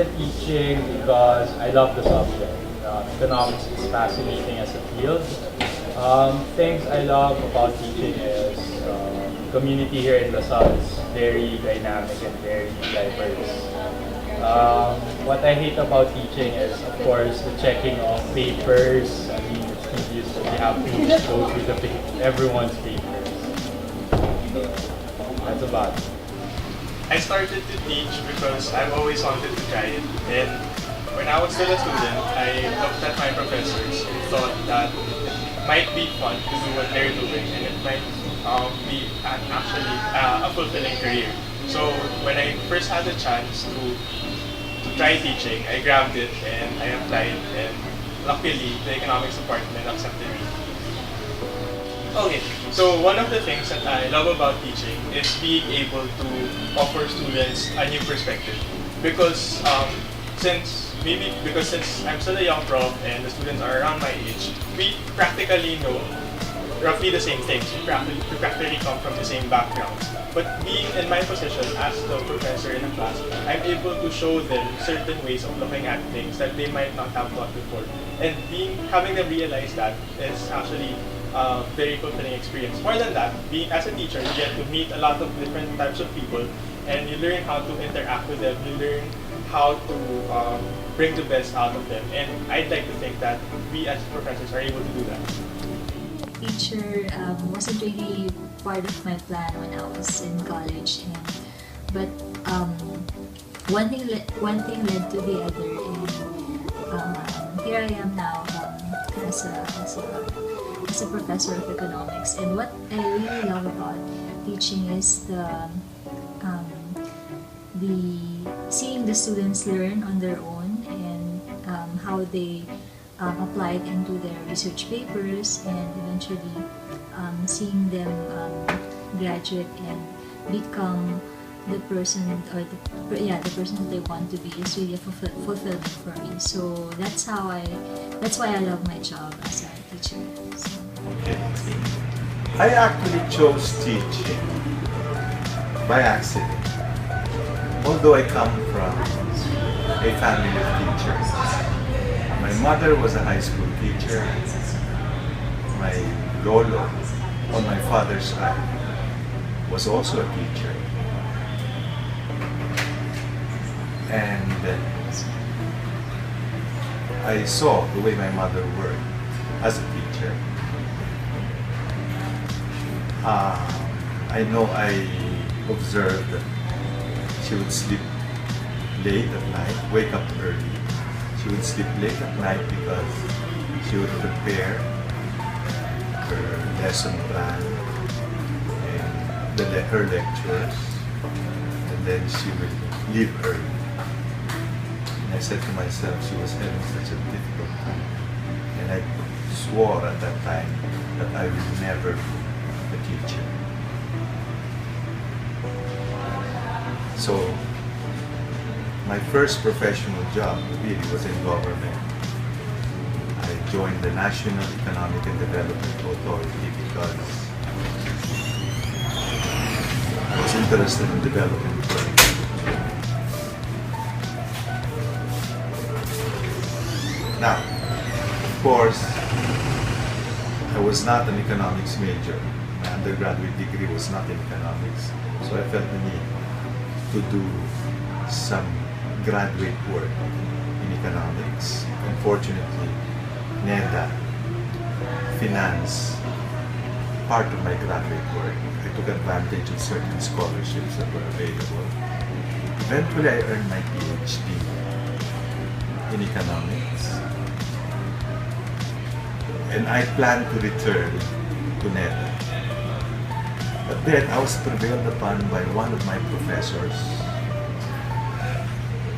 started teaching because I love the subject. Economics is fascinating as a field. Things I love about teaching is community here in LaSalle is very dynamic and very diverse. What I hate about teaching is, of course, the checking of papers. I mean, it's tedious that you have to go through everyone's papers. That's about it. I started to teach because I've always wanted to try it. And when I was still a student, I looked at my professors and thought that it might be fun to do what they're doing and it might be actually a fulfilling career. So when I first had the chance to try teaching, I grabbed it and I applied, and luckily the economics department accepted me. Okay, so one of the things that I love about teaching is being able to offer students a new perspective. Because since I'm still a young prof and the students are around my age, we practically know roughly the same things. We practically come from the same backgrounds. But being in my position as the professor in a class, I'm able to show them certain ways of looking at things that they might not have thought before. And having them realize that is actually a very fulfilling experience. More than that, being as a teacher, you get to meet a lot of different types of people, and you learn how to interact with them. You learn how to bring the best out of them. And I'd like to think that we as professors are able to do that. Teacher wasn't really part of my plan when I was in college, but one thing led to the other, and here I am now as a professor of economics. And what I really love about teaching is the seeing the students learn on their own, and how they apply it into their research papers, and eventually seeing them graduate and become the person, or the person that they want to be, is really a fulfillment for me. So that's why I love my job as a teacher. So. I actually chose teaching by accident. Although I come from a family of teachers. My mother was a high school teacher. My lolo on my father's side was also a teacher. And I saw the way my mother worked as a teacher. I know I observed that she would sleep late at night, wake up early. She would sleep late at night because she would prepare her lesson plan and her lectures, and then she would leave early. And I said to myself, she was having such a difficult time. And I swore at that time that I would never be a teacher. So, my first professional job really was in government. I joined the National Economic and Development Authority because I was interested in development work. Now, of course, I was not an economics major. My undergraduate degree was not in economics, so I felt the need to do some graduate work in economics. Unfortunately, NEDA financed part of my graduate work. I took advantage of certain scholarships that were available. Eventually, I earned my PhD in economics. And I planned to return to NEDA. But then I was prevailed upon by one of my professors,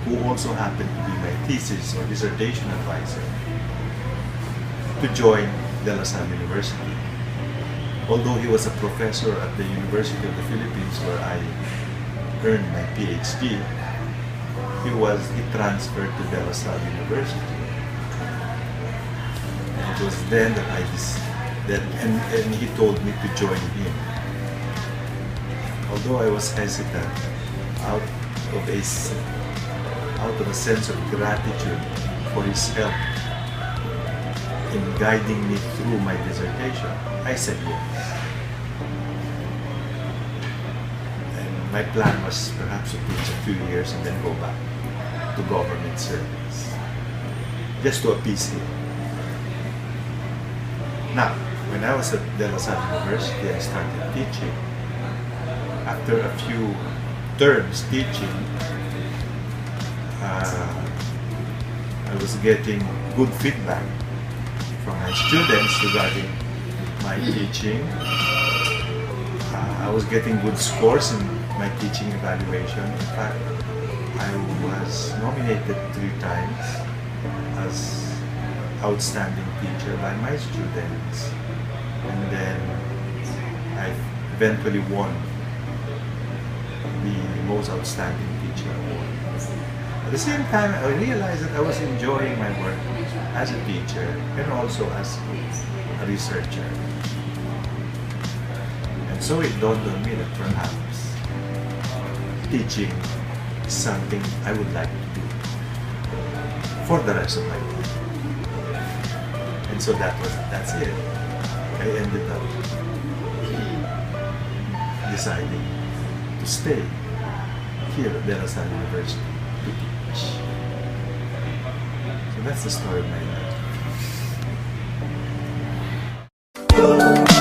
who also happened to be my thesis or dissertation advisor, to join De La Salle University. Although he was a professor at the University of the Philippines where I earned my PhD, he transferred to De La Salle University. And it was then that and he told me to join him. Although I was hesitant, out of out of a sense of gratitude for his help in guiding me through my dissertation, I said yes. And my plan was perhaps to teach a few years and then go back to government service, just to appease him. Now, when I was at De La Salle University, I started teaching. After a few terms teaching, I was getting good feedback from my students regarding my teaching. I was getting good scores in my teaching evaluation. In fact, I was nominated 3 times as outstanding teacher by my students. And then I eventually won the most outstanding teacher award. At the same time, I realized that I was enjoying my work as a teacher and also as a researcher. And so it dawned on me that perhaps teaching is something I would like to do for the rest of my life. And so that's it. I ended up deciding to stay here at De La Salle University to teach. So that's the story of my life.